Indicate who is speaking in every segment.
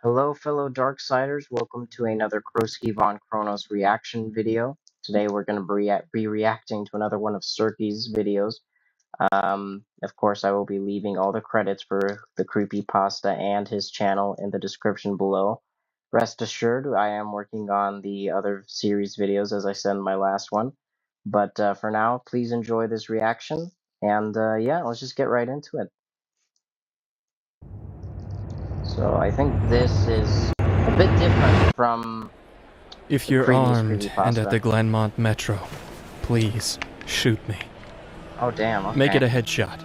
Speaker 1: Hello, fellow Darksiders. Welcome to another Crowski von Chronos reaction video. Today we're going to be reacting to another one of Cirky's videos. Of course, I will be leaving all the credits for the creepypasta and his channel in the description below. Rest assured, I am working on the other series videos, as I said in my last one. But for now, please enjoy this reaction. And yeah, let's just get right into it. So I think this is a bit different from
Speaker 2: If you're armed and at the Glenmont Metro, please shoot me.
Speaker 1: Oh damn, okay.
Speaker 2: Make it a headshot.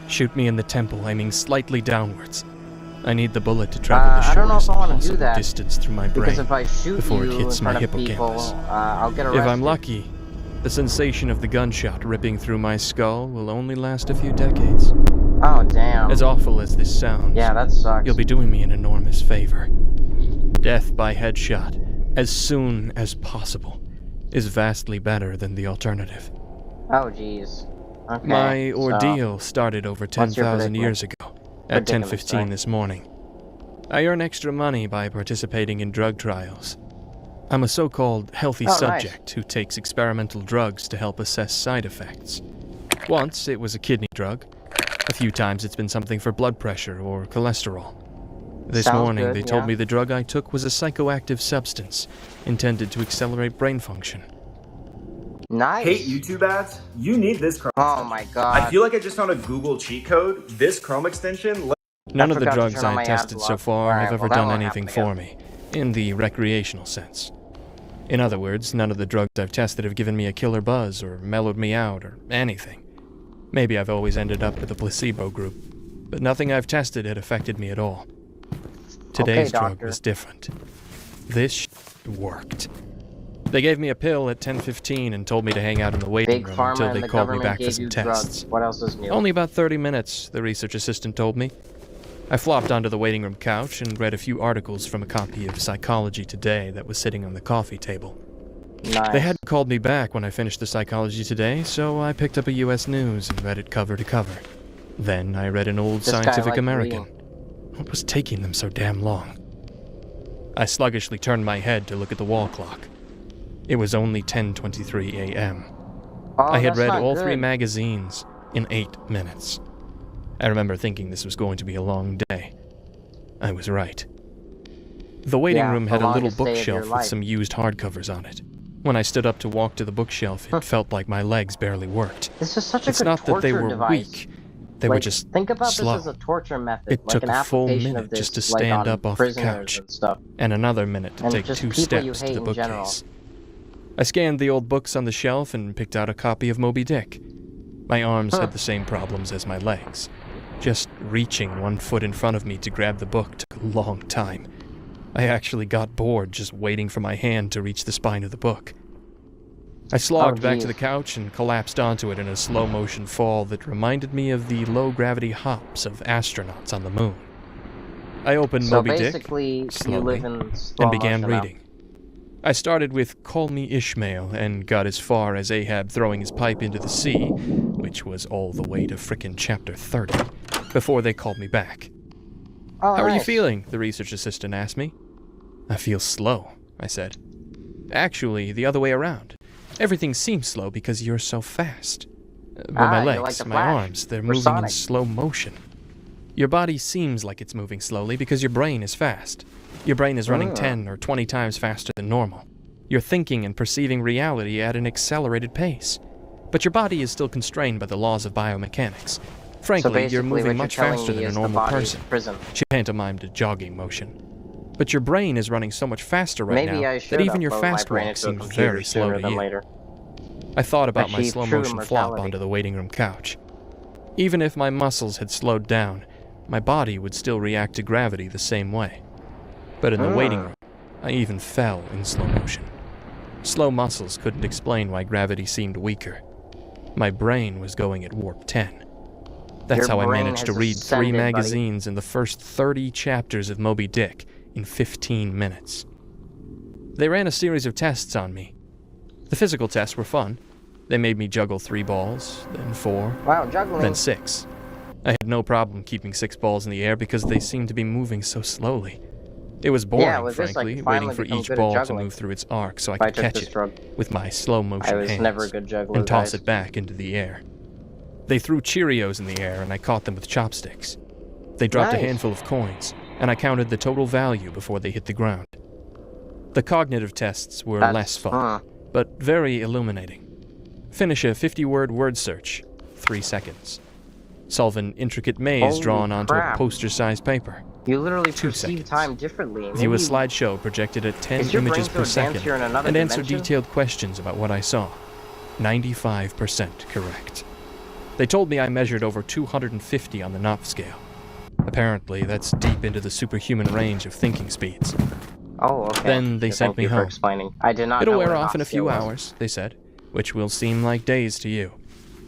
Speaker 2: Shoot me in the temple, aiming slightly downwards. I need the bullet to travel the shortest possible distance through my brain
Speaker 1: if I shoot
Speaker 2: before
Speaker 1: you
Speaker 2: it hits my
Speaker 1: in front of
Speaker 2: hippocampus.
Speaker 1: people, I'll get arrested.
Speaker 2: If I'm lucky, the sensation of the gunshot ripping through my skull will only last a few decades.
Speaker 1: Oh damn.
Speaker 2: As awful as this sounds,
Speaker 1: yeah, that sucks.
Speaker 2: You'll be doing me an enormous favor. Death by headshot, as soon as possible, is vastly better than the alternative.
Speaker 1: Oh jeez. Okay,
Speaker 2: my ordeal started over 10,000 years ago, at 10:15 this morning. I earn extra money by participating in drug trials. I'm a so-called healthy subject who takes experimental drugs to help assess side effects. Once it was a kidney drug. A few times it's been something for blood pressure or cholesterol. This morning they told me the drug I took was a psychoactive substance intended to accelerate brain function.
Speaker 1: Nice.
Speaker 3: Hate YouTube ads? You need this Chrome
Speaker 1: extension. My god.
Speaker 3: I feel like I just found a Google cheat code. This Chrome extension...
Speaker 2: None of the drugs I've tested so far have ever done anything for me, in the recreational sense. In other words, none of the drugs I've tested have given me a killer buzz or mellowed me out or anything. Maybe I've always ended up with a placebo group, but nothing I've tested had affected me at all. Today's drug was different. This worked. They gave me a pill at 10:15 and told me to hang out in the waiting room until they called me back for some tests.
Speaker 1: What else is new?
Speaker 2: Only about 30 minutes, the research assistant told me. I flopped onto the waiting room couch and read a few articles from a copy of Psychology Today that was sitting on the coffee table.
Speaker 1: Nice.
Speaker 2: They hadn't called me back when I finished the Psychology Today, so I picked up a US News and read it cover to cover. Then I read an old Scientific American. What was taking them so damn long? I sluggishly turned my head to look at the wall clock. It was only 10:23 a.m. I had read all 3 magazines in 8 minutes. I remember thinking this was going to be a long day. I was right. The waiting room had a little bookshelf with some used hardcovers on it. When I stood up to walk to the bookshelf, it felt like my legs barely worked.
Speaker 1: This is such a
Speaker 2: It's not that they were weak. They were just
Speaker 1: think about
Speaker 2: slow.
Speaker 1: This as a torture method.
Speaker 2: It took a full minute just to stand up off the couch, and another minute to take 2 steps to the bookcase. I scanned the old books on the shelf and picked out a copy of Moby Dick. My arms had the same problems as my legs. Just reaching 1 foot in front of me to grab the book took a long time. I actually got bored just waiting for my hand to reach the spine of the book. I slogged back to the couch and collapsed onto it in a slow-motion fall that reminded me of the low-gravity hops of astronauts on the moon. I opened Moby Dick slowly and began reading. I started with Call Me Ishmael and got as far as Ahab throwing his pipe into the sea, which was all the way to frickin' chapter 30, before they called me back.
Speaker 1: How
Speaker 2: are you feeling? The research assistant asked me. I feel slow, I said. Actually, the other way around. Everything seems slow because you're so fast. But my legs, my arms, they're moving in slow motion. Your body seems like it's moving slowly because your brain is fast. Your brain is running 10 or 20 times faster than normal. You're thinking and perceiving reality at an accelerated pace. But your body is still constrained by the laws of biomechanics. Frankly, you're moving much faster than a normal person. She pantomimed a jogging motion. But your brain is running so much faster right now that even your fast walk seems very slow to you. I thought about my slow-motion flop onto the waiting room couch. Even if my muscles had slowed down, my body would still react to gravity the same way. But in the waiting room, I even fell in slow motion. Slow muscles couldn't explain why gravity seemed weaker. My brain was going at warp 10. That's how I managed to read 3 magazines in the first 30 chapters of Moby Dick in 15 minutes. They ran a series of tests on me. The physical tests were fun. They made me juggle 3 balls, then 4, then 6. I had no problem keeping 6 balls in the air because they seemed to be moving so slowly. It was boring,
Speaker 1: Yeah, with this, I
Speaker 2: frankly,
Speaker 1: could
Speaker 2: waiting
Speaker 1: finally
Speaker 2: for
Speaker 1: become
Speaker 2: each
Speaker 1: good at
Speaker 2: ball to
Speaker 1: juggling.
Speaker 2: move through its arc so I
Speaker 1: If I
Speaker 2: could
Speaker 1: took
Speaker 2: catch
Speaker 1: this
Speaker 2: it
Speaker 1: drug.
Speaker 2: with my slow-motion
Speaker 1: I was
Speaker 2: hands
Speaker 1: never a good juggler,
Speaker 2: and toss
Speaker 1: guys.
Speaker 2: it back into the air. They threw Cheerios in the air and I caught them with chopsticks. They dropped a
Speaker 1: Nice.
Speaker 2: handful of coins, and I counted the total value before they hit the ground. The cognitive tests were less fun, but very illuminating. Finish a 50-word word search, 3 seconds. Solve an intricate maze
Speaker 1: Holy
Speaker 2: drawn onto a
Speaker 1: crap.
Speaker 2: poster-sized paper.
Speaker 1: You literally
Speaker 2: 2
Speaker 1: perceive
Speaker 2: seconds.
Speaker 1: time differently.
Speaker 2: View a
Speaker 1: Maybe-
Speaker 2: slideshow projected at 10
Speaker 1: Is your brain
Speaker 2: images
Speaker 1: so
Speaker 2: per
Speaker 1: advanced
Speaker 2: second,
Speaker 1: you're in another
Speaker 2: and answer
Speaker 1: dimension?
Speaker 2: detailed questions about what I saw. 95% correct. They told me I measured over 250 on the Knopf scale. Apparently, that's deep into the superhuman range of thinking speeds.
Speaker 1: Oh, okay.
Speaker 2: Then they sent
Speaker 1: Thank
Speaker 2: me
Speaker 1: you for
Speaker 2: home.
Speaker 1: explaining. I did not
Speaker 2: It'll
Speaker 1: know
Speaker 2: wear
Speaker 1: what
Speaker 2: off in a few
Speaker 1: Knopf scale was.
Speaker 2: hours, they said, which will seem like days to you.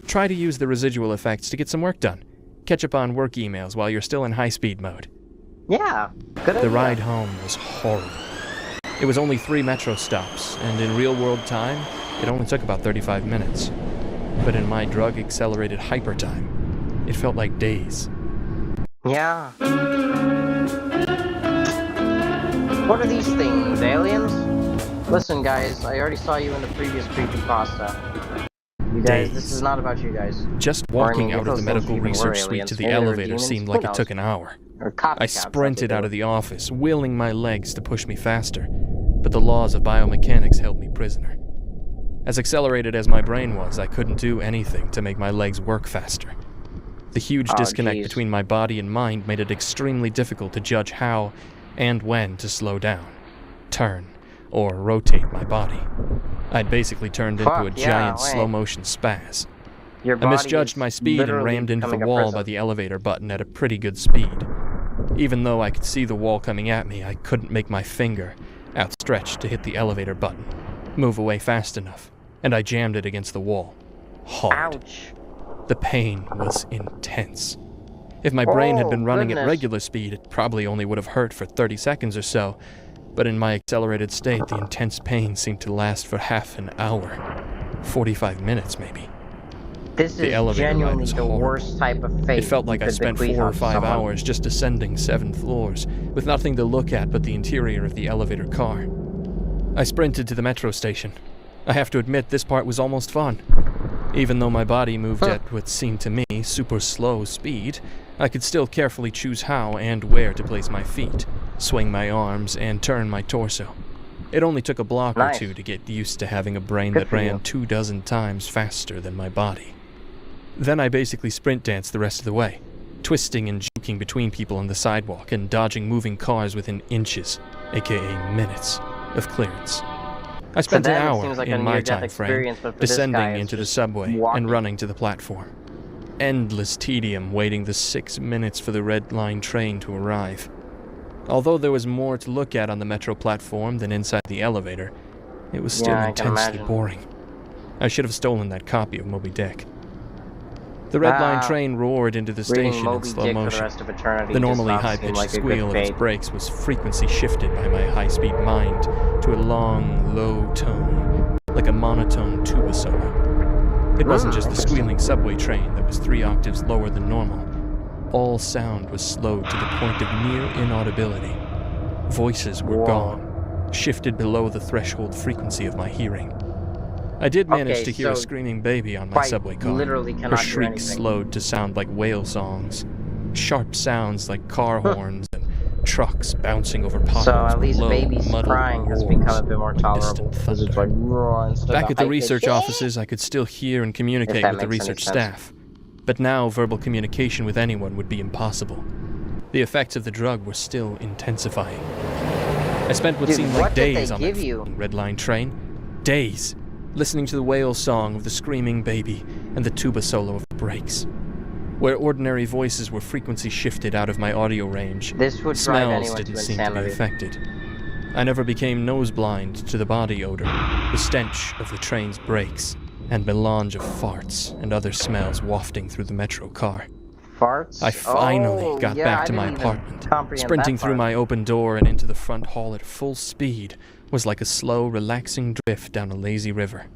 Speaker 2: Try to use the residual effects to get some work done. Catch up on work emails while you're still in high-speed mode.
Speaker 1: Yeah, good idea.
Speaker 2: The ride home was horrible. It was only 3 metro stops, and in real-world time, it only took about 35 minutes. But in my drug-accelerated hypertime, it felt like days.
Speaker 1: Yeah. What are these things, aliens? Listen, guys, I already saw you in the previous creepypasta. You guys, this is not about you guys.
Speaker 2: Just
Speaker 1: Or, I
Speaker 2: walking
Speaker 1: mean,
Speaker 2: out
Speaker 1: if
Speaker 2: of
Speaker 1: those
Speaker 2: the
Speaker 1: things
Speaker 2: medical
Speaker 1: even were
Speaker 2: research suite
Speaker 1: aliens,
Speaker 2: to the
Speaker 1: maybe they were
Speaker 2: elevator
Speaker 1: demons,
Speaker 2: seemed
Speaker 1: who
Speaker 2: like it
Speaker 1: knows?
Speaker 2: took an hour.
Speaker 1: Or
Speaker 2: I
Speaker 1: copycats,
Speaker 2: sprinted
Speaker 1: like
Speaker 2: out
Speaker 1: they
Speaker 2: of the office, willing my legs to push me faster, but the laws of biomechanics held me prisoner. As accelerated as my brain was, I couldn't do anything to make my legs work faster. The huge
Speaker 1: Oh,
Speaker 2: disconnect
Speaker 1: geez.
Speaker 2: between my body and mind made it extremely difficult to judge how and when to slow down, turn, or rotate my body. I'd basically turned into a
Speaker 1: Fuck, yeah,
Speaker 2: giant
Speaker 1: wait.
Speaker 2: slow-motion spaz.
Speaker 1: Your
Speaker 2: I
Speaker 1: body
Speaker 2: misjudged
Speaker 1: is
Speaker 2: my speed and
Speaker 1: literally
Speaker 2: rammed into the
Speaker 1: becoming a
Speaker 2: wall
Speaker 1: prison.
Speaker 2: by the elevator button at a pretty good speed. Even though I could see the wall coming at me, I couldn't make my finger outstretched to hit the elevator button, move away fast enough, and I jammed it against the wall. Hard.
Speaker 1: Ouch.
Speaker 2: The pain was intense. If my brain had been running at
Speaker 1: goodness.
Speaker 2: regular speed, it probably only would have hurt for 30 seconds or so, but in my accelerated state, the intense pain seemed to last for half an hour. 45 minutes, maybe.
Speaker 1: This
Speaker 2: The
Speaker 1: is
Speaker 2: elevator ride
Speaker 1: genuinely
Speaker 2: was
Speaker 1: the
Speaker 2: horrible.
Speaker 1: worst type of fate.
Speaker 2: It felt like
Speaker 1: you
Speaker 2: I
Speaker 1: could
Speaker 2: spent
Speaker 1: bequeath
Speaker 2: 4 or
Speaker 1: onto
Speaker 2: 5
Speaker 1: someone.
Speaker 2: hours just descending 7 floors, with nothing to look at but the interior of the elevator car. I sprinted to the metro station. I have to admit, this part was almost fun. Even though my body moved at what seemed to me super slow speed, I could still carefully choose how and where to place my feet, swing my arms, and turn my torso. It only took a block
Speaker 1: Nice.
Speaker 2: or two to get used to having a brain
Speaker 1: Good
Speaker 2: that
Speaker 1: for
Speaker 2: ran
Speaker 1: you.
Speaker 2: 24 times faster than my body. Then I basically sprint danced the rest of the way, twisting and juking between people on the sidewalk and dodging moving cars within inches, aka minutes, of clearance. I spent an
Speaker 1: them, it
Speaker 2: hour
Speaker 1: seems like a
Speaker 2: in my
Speaker 1: near-death
Speaker 2: time frame
Speaker 1: experience, but for this guy,
Speaker 2: descending
Speaker 1: it's
Speaker 2: into the
Speaker 1: just
Speaker 2: subway
Speaker 1: walking.
Speaker 2: and running to the platform. Endless tedium waiting the 6 minutes for the Red Line train to arrive. Although there was more to look at on the metro platform than inside the elevator, it was still
Speaker 1: Yeah, I can
Speaker 2: intensely
Speaker 1: imagine.
Speaker 2: boring. I should have stolen that copy of Moby Dick. The Red Line train roared into the
Speaker 1: Reading
Speaker 2: station in
Speaker 1: Moby
Speaker 2: slow
Speaker 1: Dick for the
Speaker 2: motion.
Speaker 1: rest of eternity
Speaker 2: The
Speaker 1: does
Speaker 2: normally
Speaker 1: not seem
Speaker 2: high-pitched
Speaker 1: like a good
Speaker 2: squeal of its
Speaker 1: fate.
Speaker 2: brakes was frequency shifted by my high-speed mind to a long, low tone, like a monotone tuba solo. It wasn't just the
Speaker 1: interesting.
Speaker 2: squealing subway train that was 3 octaves lower than normal. All sound was slowed to the point of near inaudibility. Voices were
Speaker 1: Whoa.
Speaker 2: gone, shifted below the threshold frequency of my hearing. I did manage
Speaker 1: Okay,
Speaker 2: to hear a
Speaker 1: so
Speaker 2: screaming baby on my
Speaker 1: quite
Speaker 2: subway car.
Speaker 1: literally
Speaker 2: Her
Speaker 1: cannot hear
Speaker 2: shrieks
Speaker 1: anything.
Speaker 2: slowed to sound like whale songs. Sharp sounds like car horns and trucks bouncing over potholes.
Speaker 1: So at least
Speaker 2: below,
Speaker 1: baby's
Speaker 2: muddled
Speaker 1: crying has
Speaker 2: roars.
Speaker 1: become a bit more tolerable
Speaker 2: Distant
Speaker 1: because it's
Speaker 2: thunder.
Speaker 1: like roar instead
Speaker 2: Back
Speaker 1: of
Speaker 2: at the
Speaker 1: high-pitched
Speaker 2: research offices, I could still hear and communicate
Speaker 1: that
Speaker 2: with the
Speaker 1: makes any
Speaker 2: research
Speaker 1: sense.
Speaker 2: staff. But now verbal communication with anyone would be impossible. The effects of the drug were still intensifying. I spent what
Speaker 1: Dude,
Speaker 2: seemed
Speaker 1: what
Speaker 2: like
Speaker 1: did they
Speaker 2: days on that
Speaker 1: give you?
Speaker 2: f***ing Red Line train. Days. Listening to the whale song of the screaming baby and the tuba solo of the brakes. Where ordinary voices were frequency shifted out of my audio range,
Speaker 1: This would drive
Speaker 2: smells
Speaker 1: anyone
Speaker 2: didn't
Speaker 1: to
Speaker 2: seem to be
Speaker 1: insanity.
Speaker 2: affected. I never became noseblind to the body odor, the stench of the train's brakes, and melange of farts and other smells wafting through the metro car.
Speaker 1: Farts?
Speaker 2: I finally
Speaker 1: Oh,
Speaker 2: got
Speaker 1: yeah,
Speaker 2: back
Speaker 1: I
Speaker 2: to my
Speaker 1: didn't even
Speaker 2: apartment.
Speaker 1: comprehend
Speaker 2: Sprinting
Speaker 1: that
Speaker 2: through
Speaker 1: part.
Speaker 2: my open door and into the front hall at full speed was like a slow, relaxing drift down a lazy river.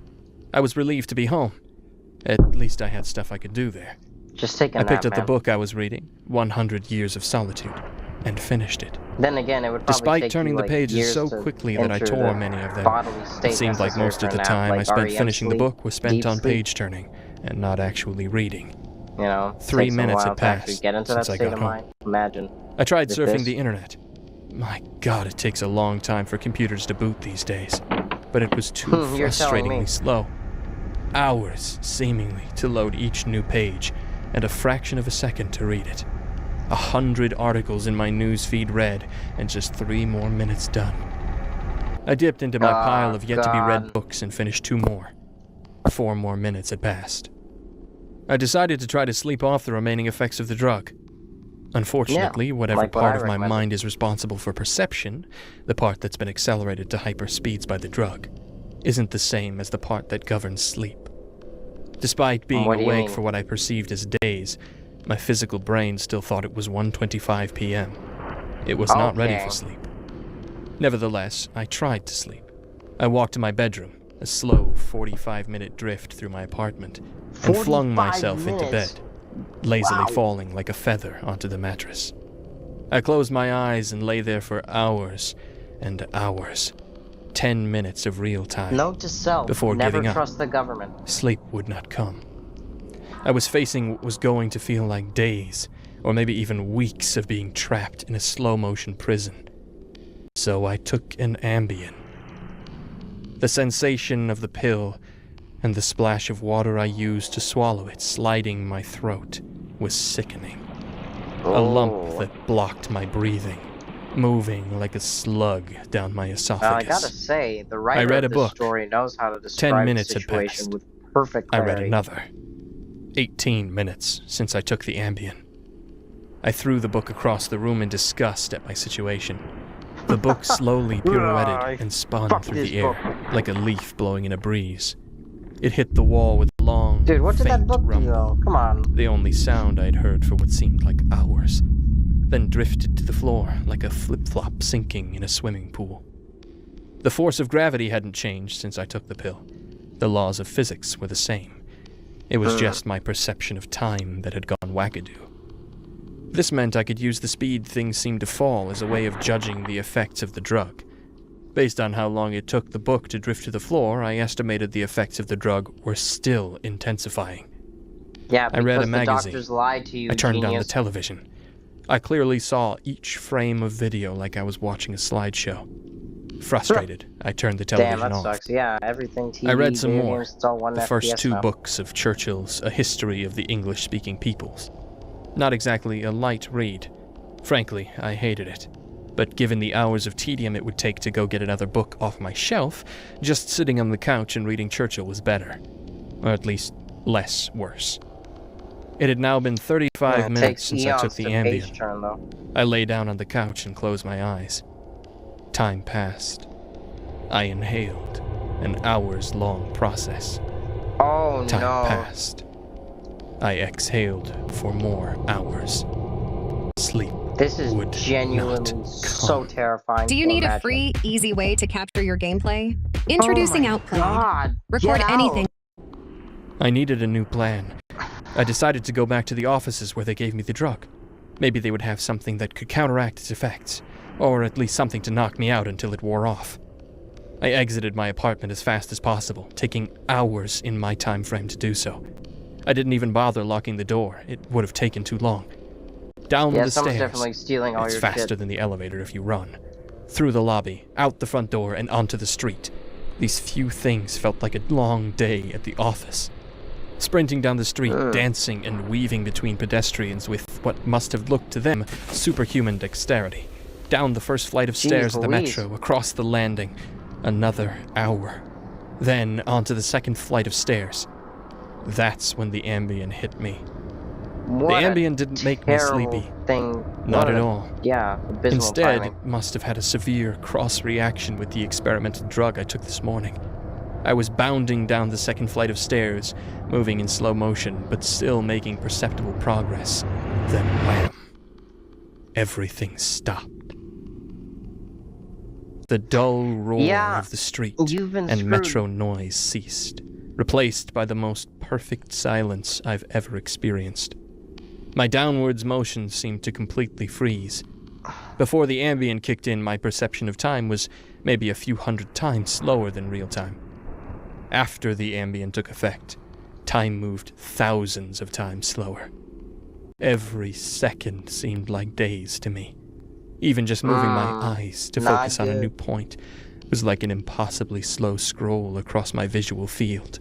Speaker 2: I was relieved to be home. At least I had stuff I could do there.
Speaker 1: Just take a
Speaker 2: I
Speaker 1: nap,
Speaker 2: picked up the
Speaker 1: man.
Speaker 2: book I was reading, 100 Years of Solitude. and finished it.
Speaker 1: Then again, it would probably
Speaker 2: Despite
Speaker 1: take
Speaker 2: turning
Speaker 1: you,
Speaker 2: the
Speaker 1: like,
Speaker 2: pages
Speaker 1: years
Speaker 2: so
Speaker 1: to
Speaker 2: quickly that I
Speaker 1: enter
Speaker 2: tore
Speaker 1: the
Speaker 2: many of them,
Speaker 1: bodily state
Speaker 2: it seemed like
Speaker 1: necessary
Speaker 2: most
Speaker 1: for
Speaker 2: of
Speaker 1: a
Speaker 2: the
Speaker 1: nap,
Speaker 2: time
Speaker 1: like
Speaker 2: I spent
Speaker 1: REM
Speaker 2: finishing the
Speaker 1: sleep,
Speaker 2: book was spent
Speaker 1: deep
Speaker 2: on
Speaker 1: sleep.
Speaker 2: page turning and not actually reading.
Speaker 1: You know,
Speaker 2: 3
Speaker 1: takes a
Speaker 2: minutes
Speaker 1: while
Speaker 2: had
Speaker 1: to actually
Speaker 2: passed
Speaker 1: get into that
Speaker 2: since I
Speaker 1: state
Speaker 2: got
Speaker 1: of
Speaker 2: home.
Speaker 1: mind. Imagine.
Speaker 2: I tried
Speaker 1: With
Speaker 2: surfing
Speaker 1: this.
Speaker 2: the internet. My God, it takes a long time for computers to boot these days. But it was too
Speaker 1: You're telling me.
Speaker 2: frustratingly slow. Hours, seemingly, to load each new page, and a fraction of a second to read it. 100 articles in my newsfeed read, and just 3 more minutes done. I dipped into my pile of yet-to-be-read books and finished 2 more. 4 more minutes had passed. I decided to try to sleep off the remaining effects of the drug. Unfortunately, whatever
Speaker 1: like what
Speaker 2: part
Speaker 1: I
Speaker 2: of my
Speaker 1: recommended.
Speaker 2: mind is responsible for perception, the part that's been accelerated to hyper speeds by the drug, isn't the same as the part that governs sleep. Despite being
Speaker 1: What do you
Speaker 2: awake
Speaker 1: mean?
Speaker 2: for what I perceived as days, my physical brain still thought it was 1:25 p.m. It was not ready
Speaker 1: Okay.
Speaker 2: for sleep. Nevertheless, I tried to sleep. I walked to my bedroom, a slow 45-minute drift through my apartment, and flung
Speaker 1: 45
Speaker 2: myself into
Speaker 1: minutes?
Speaker 2: bed, lazily
Speaker 1: Wow.
Speaker 2: falling like a feather onto the mattress. I closed my eyes and lay there for hours and hours. 10 minutes of real time.
Speaker 1: Note to self,
Speaker 2: Before
Speaker 1: never
Speaker 2: giving up.
Speaker 1: trust the government.
Speaker 2: Sleep would not come. I was facing what was going to feel like days, or maybe even weeks of being trapped in a slow-motion prison. So I took an Ambien. The sensation of the pill and the splash of water I used to swallow it sliding my throat was sickening. A lump that blocked my breathing, moving like a slug down my
Speaker 1: Now, I
Speaker 2: esophagus.
Speaker 1: gotta say, the writer
Speaker 2: read
Speaker 1: of
Speaker 2: a
Speaker 1: this
Speaker 2: book.
Speaker 1: story knows how to
Speaker 2: 10
Speaker 1: describe the
Speaker 2: minutes had
Speaker 1: situation
Speaker 2: passed.
Speaker 1: with perfect
Speaker 2: I
Speaker 1: clarity.
Speaker 2: read another. 18 minutes since I took the Ambien. I threw the book across the room in disgust at my situation. The book slowly pirouetted and spun
Speaker 1: Fuck
Speaker 2: through
Speaker 1: this
Speaker 2: the air,
Speaker 1: book.
Speaker 2: like a leaf blowing in a breeze. It hit the wall with a long,
Speaker 1: Dude, what did that
Speaker 2: faint
Speaker 1: book do,
Speaker 2: rumble,
Speaker 1: though? Come on.
Speaker 2: the only sound I'd heard for what seemed like hours, then drifted to the floor like a flip-flop sinking in a swimming pool. The force of gravity hadn't changed since I took the pill. The laws of physics were the same. It was just my perception of time that had gone wackadoo. This meant I could use the speed things seemed to fall as a way of judging the effects of the drug. Based on how long it took the book to drift to the floor, I estimated the effects of the drug were still intensifying.
Speaker 1: Yeah,
Speaker 2: I read a
Speaker 1: because the
Speaker 2: magazine.
Speaker 1: doctors lied to you,
Speaker 2: I turned on the
Speaker 1: genius.
Speaker 2: television. I clearly saw each frame of video like I was watching a slideshow. Frustrated, I turned the television
Speaker 1: Damn, that
Speaker 2: off.
Speaker 1: sucks. Yeah, everything TV,
Speaker 2: I read some
Speaker 1: video
Speaker 2: more.
Speaker 1: games, it's all one
Speaker 2: The
Speaker 1: FPS
Speaker 2: first 2
Speaker 1: now.
Speaker 2: books of Churchill's A History of the English-Speaking Peoples. Not exactly a light read. Frankly, I hated it. But given the hours of tedium it would take to go get another book off my shelf, just sitting on the couch and reading Churchill was better. Or at least, less worse. It had now been 35
Speaker 1: It
Speaker 2: minutes
Speaker 1: takes
Speaker 2: since I
Speaker 1: eons
Speaker 2: took the
Speaker 1: to
Speaker 2: Ambien.
Speaker 1: page turn, though.
Speaker 2: I lay down on the couch and closed my eyes. Time passed. I inhaled, an hours-long process.
Speaker 1: Oh,
Speaker 2: Time
Speaker 1: no.
Speaker 2: passed. I exhaled for more hours. Sleep
Speaker 1: This is
Speaker 2: would
Speaker 1: genuinely
Speaker 2: not
Speaker 1: so
Speaker 2: come.
Speaker 1: terrifying.
Speaker 4: Do you
Speaker 1: to
Speaker 4: need a
Speaker 1: imagine.
Speaker 4: free, easy way to capture your gameplay? Introducing
Speaker 1: Oh my
Speaker 4: Outplay.
Speaker 1: God,
Speaker 4: Record
Speaker 1: get
Speaker 4: anything.
Speaker 2: I needed a new plan. I decided to go back to the offices where they gave me the drug. Maybe they would have something that could counteract its effects, or at least something to knock me out until it wore off. I exited my apartment as fast as possible, taking hours in my time frame to do so. I didn't even bother locking the door. It would have taken too long. Down
Speaker 1: Yeah,
Speaker 2: the
Speaker 1: someone's
Speaker 2: stairs.
Speaker 1: definitely stealing all
Speaker 2: It's
Speaker 1: your
Speaker 2: faster
Speaker 1: shit.
Speaker 2: than the elevator if you run. Through the lobby, out the front door, and onto the street. These few things felt like a long day at the office. Sprinting down the street, dancing and weaving between pedestrians with what must have looked to them superhuman dexterity. Down the first flight of stairs of the
Speaker 1: Louise.
Speaker 2: metro, across the landing. Another hour. Then onto the second flight of stairs. That's when the Ambien hit me.
Speaker 1: What
Speaker 2: the
Speaker 1: a
Speaker 2: Ambien didn't make me
Speaker 1: terrible
Speaker 2: sleepy.
Speaker 1: Thing.
Speaker 2: Not
Speaker 1: What
Speaker 2: at
Speaker 1: a-
Speaker 2: all.
Speaker 1: Yeah, abysmal
Speaker 2: Instead,
Speaker 1: timing.
Speaker 2: it must have had a severe cross-reaction with the experimental drug I took this morning. I was bounding down the second flight of stairs, moving in slow motion, but still making perceptible progress. Then wham! Everything stopped. The dull roar
Speaker 1: Yeah,
Speaker 2: of the street
Speaker 1: you've been
Speaker 2: and
Speaker 1: screwed.
Speaker 2: metro noise ceased, replaced by the most perfect silence I've ever experienced. My downwards motion seemed to completely freeze. Before the ambient kicked in, my perception of time was maybe a few hundred times slower than real time. After the ambient took effect, time moved thousands of times slower. Every second seemed like days to me. Even just moving my eyes to focus on a new point was like an impossibly slow scroll across my visual field.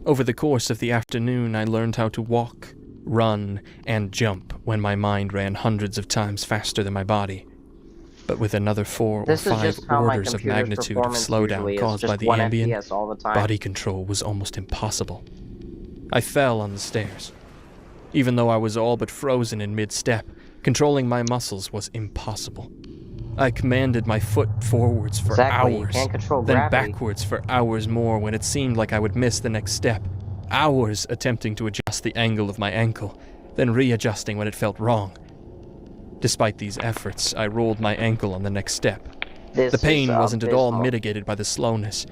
Speaker 2: Over the course of the afternoon, I learned how to walk, run, and jump when my mind ran hundreds of times faster than my body. But with another 4 or 5 orders of magnitude of slowdown caused by the ambient, body control was almost impossible. I fell on the stairs. Even though I was all but frozen in mid-step, controlling my muscles was impossible. I commanded my foot forwards for hours, then backwards for hours more when it seemed like I would miss the next step. Hours attempting to adjust the angle of my ankle, then readjusting when it felt wrong. Despite these efforts, I rolled my ankle on the next step. The pain wasn't at all mitigated by the slowness.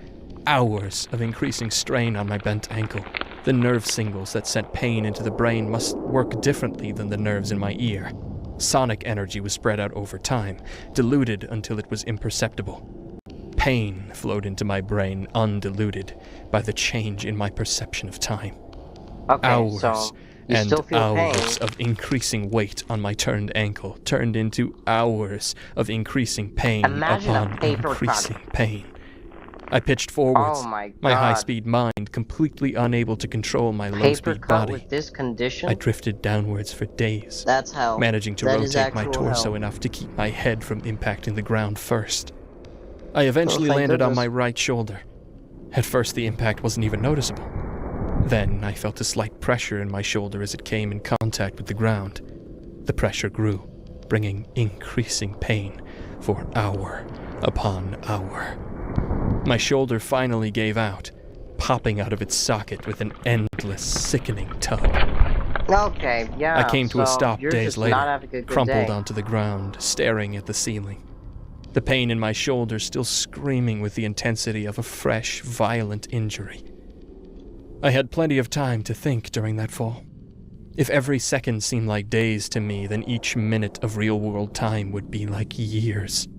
Speaker 2: Hours of increasing strain on my bent ankle. The nerve signals that sent pain into the brain must work differently than the nerves in my ear. Sonic energy was spread out over time, diluted until it was imperceptible. Pain flowed into my brain undiluted by the change in my perception of time. Hours and hours of increasing weight on my turned ankle turned into hours of increasing pain upon increasing pain. I pitched forwards, my high-speed mind completely unable to control my low-speed body.
Speaker 1: With this condition?
Speaker 2: I drifted downwards for days,
Speaker 1: That's hell.
Speaker 2: managing to rotate my torso enough to keep my head from impacting the ground first. I eventually landed on my right shoulder. At first, the impact wasn't even noticeable. Then, I felt a slight pressure in my shoulder as it came in contact with the ground. The pressure grew, bringing increasing pain for hour upon hour. My shoulder finally gave out, popping out of its socket with an endless, sickening tug.
Speaker 1: Okay, yeah.
Speaker 2: I came to a stop days later, crumpled
Speaker 1: day.
Speaker 2: onto the ground, staring at the ceiling. The pain in my shoulder still screaming with the intensity of a fresh, violent injury. I had plenty of time to think during that fall. If every second seemed like days to me, then each minute of real-world time would be like years.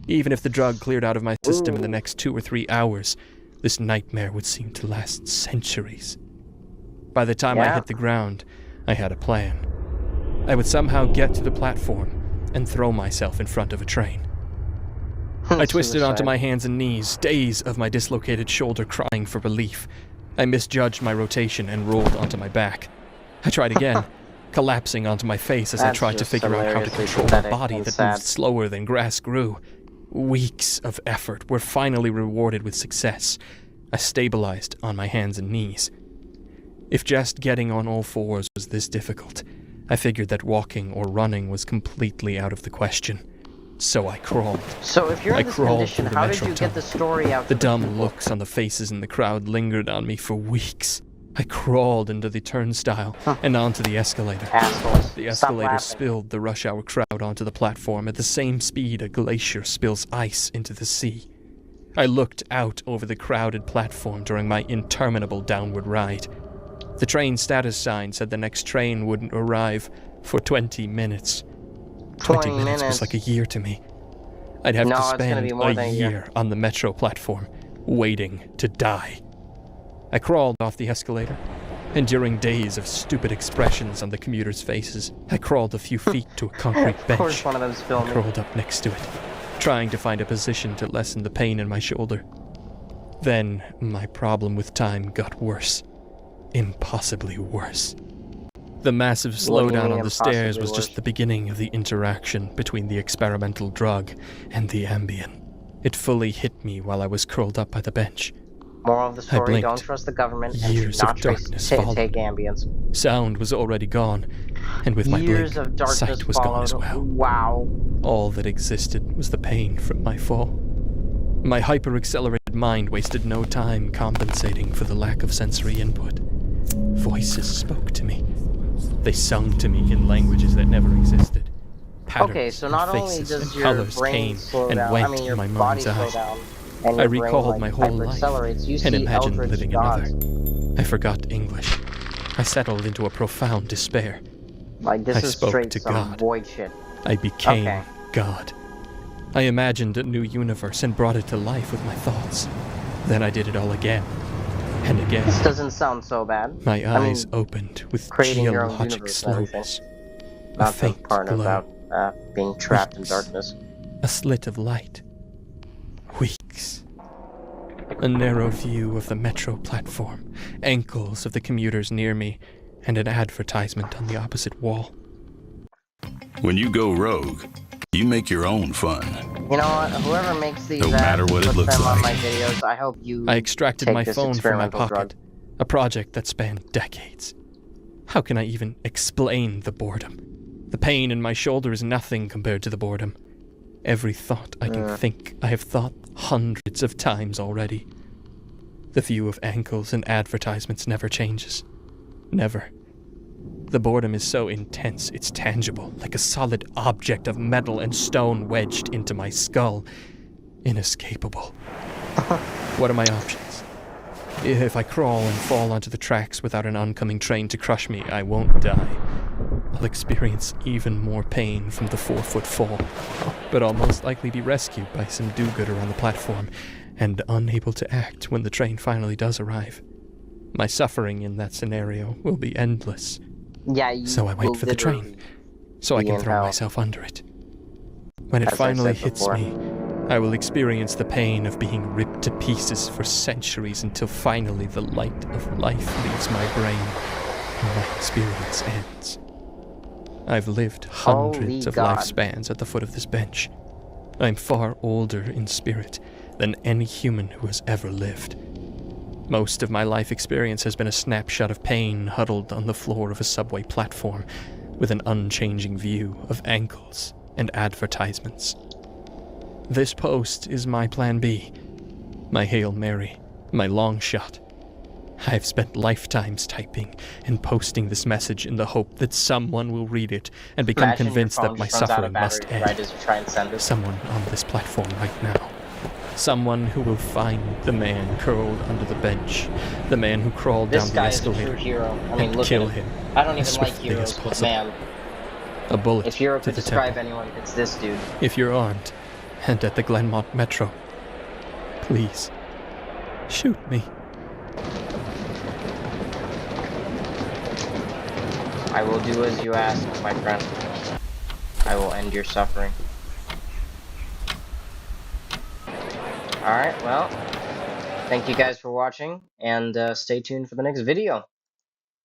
Speaker 2: Even if the drug cleared out of my system in the next 2 or 3 hours, this nightmare would seem to last centuries. By the time I hit the ground, I had a plan. I would somehow get to the platform and throw myself in front of a train. I twisted onto my hands and knees, days of my dislocated shoulder crying for relief. I misjudged my rotation and rolled onto my back. I tried again, collapsing onto my face as I tried to figure out how to control a body that moved slower than grass grew. Weeks of effort were finally rewarded with success. I stabilized on my hands and knees. If just getting on all fours was this difficult, I figured that walking or running was completely out of the question. So I crawled.
Speaker 1: So if you're in this condition, how did you get the story out?
Speaker 2: The dumb looks on the faces in the crowd lingered on me for weeks. I crawled into the turnstile and onto the escalator.
Speaker 1: Assholes.
Speaker 2: The escalator spilled the rush hour crowd onto the platform at the same speed a glacier spills ice into the sea. I looked out over the crowded platform during my interminable downward ride. The train status sign said the next train wouldn't arrive for 20 minutes. 20 minutes was like a year to me. I'd have to spend a year on the metro platform, waiting to die. I crawled off the escalator, enduring days of stupid expressions on the commuters' faces. I crawled a few feet to a concrete bench.
Speaker 1: Of course one of them's filming.
Speaker 2: I crawled up next to it, trying to find a position to lessen the pain in my shoulder. Then, my problem with time got worse. Impossibly worse. The massive slowdown on the stairs was just the beginning of the interaction between the experimental drug and the ambient. It fully hit me while I was curled up by the bench.
Speaker 1: Moral of the story, don't trust the government and
Speaker 2: years
Speaker 1: should not
Speaker 2: of darkness
Speaker 1: take ambience.
Speaker 2: Sound was already gone, and with my blink, sight was gone as well.
Speaker 1: Wow.
Speaker 2: All that existed was the pain from my fall. My hyper-accelerated mind wasted no time compensating for the lack of sensory input. Voices spoke to me. They sung to me in languages that never existed. Patterns
Speaker 1: so not
Speaker 2: and
Speaker 1: only
Speaker 2: faces
Speaker 1: does
Speaker 2: and
Speaker 1: your
Speaker 2: colors
Speaker 1: brain
Speaker 2: came
Speaker 1: slow
Speaker 2: and
Speaker 1: down,
Speaker 2: went in my mind's eye.
Speaker 1: And
Speaker 2: I
Speaker 1: your brain,
Speaker 2: recalled my whole life and imagined living another. I forgot English. I settled into a profound despair.
Speaker 1: Like, this
Speaker 2: I
Speaker 1: is
Speaker 2: spoke
Speaker 1: straight
Speaker 2: to
Speaker 1: some
Speaker 2: God.
Speaker 1: void shit.
Speaker 2: I became God. I imagined a new universe and brought it to life with my thoughts. Then I did it all again. And again.
Speaker 1: This doesn't sound so bad.
Speaker 2: My eyes opened with
Speaker 1: creating your own
Speaker 2: geologic
Speaker 1: universe and everything.
Speaker 2: slowness.
Speaker 1: Not
Speaker 2: A
Speaker 1: the
Speaker 2: faint
Speaker 1: part
Speaker 2: glow.
Speaker 1: about being trapped in
Speaker 2: Weeks.
Speaker 1: darkness.
Speaker 2: A slit of light. Weeks. A narrow view of the metro platform, ankles of the commuters near me, and an advertisement on the opposite wall.
Speaker 5: When you go rogue, you make your own fun.
Speaker 1: You know what? Whoever makes these
Speaker 5: No matter what it
Speaker 1: puts
Speaker 5: looks
Speaker 1: them on
Speaker 5: like.
Speaker 1: my videos, I hope you
Speaker 2: I extracted
Speaker 1: take
Speaker 2: my
Speaker 1: this
Speaker 2: phone from my
Speaker 1: experimental
Speaker 2: pocket.
Speaker 1: drug.
Speaker 2: A project that spanned decades. How can I even explain the boredom? The pain in my shoulder is nothing compared to the boredom. Every thought I can think, I have thought hundreds of times already. The view of ankles and advertisements never changes. Never. The boredom is so intense, it's tangible, like a solid object of metal and stone wedged into my skull. Inescapable. What are my options? If I crawl and fall onto the tracks without an oncoming train to crush me, I won't die. I'll experience even more pain from the 4-foot fall, but I'll most likely be rescued by some do-gooder on the platform, and unable to act when the train finally does arrive. My suffering in that scenario will be endless.
Speaker 1: Yeah, you
Speaker 2: So I wait for the train, so I can throw myself under it. When it finally hits me, I will experience the pain of being ripped to pieces for centuries until finally the light of life leaves my brain and my experience ends. I've lived hundreds of lifespans at the foot of this bench. I'm far older in spirit than any human who has ever lived. Most of my life experience has been a snapshot of pain huddled on the floor of a subway platform with an unchanging view of ankles and advertisements. This post is my plan B, my Hail Mary, my long shot. I've spent lifetimes typing and posting this message in the hope that someone will read it and become convinced that my suffering must end.
Speaker 1: Right as you try and send it.
Speaker 2: Someone on this platform right now. Someone who will find the man curled under the bench, the man who crawled down the escalator, and kill him.
Speaker 1: I don't even like heroes, but man,
Speaker 2: a bullet
Speaker 1: if hero
Speaker 2: to
Speaker 1: could
Speaker 2: the
Speaker 1: describe
Speaker 2: temple.
Speaker 1: anyone, it's this dude.
Speaker 2: If you're armed and at the Glenmont Metro, please shoot me.
Speaker 1: I will do as you ask, my friend. I will end your suffering. Alright, well, thank you guys for watching, and stay tuned for the next video.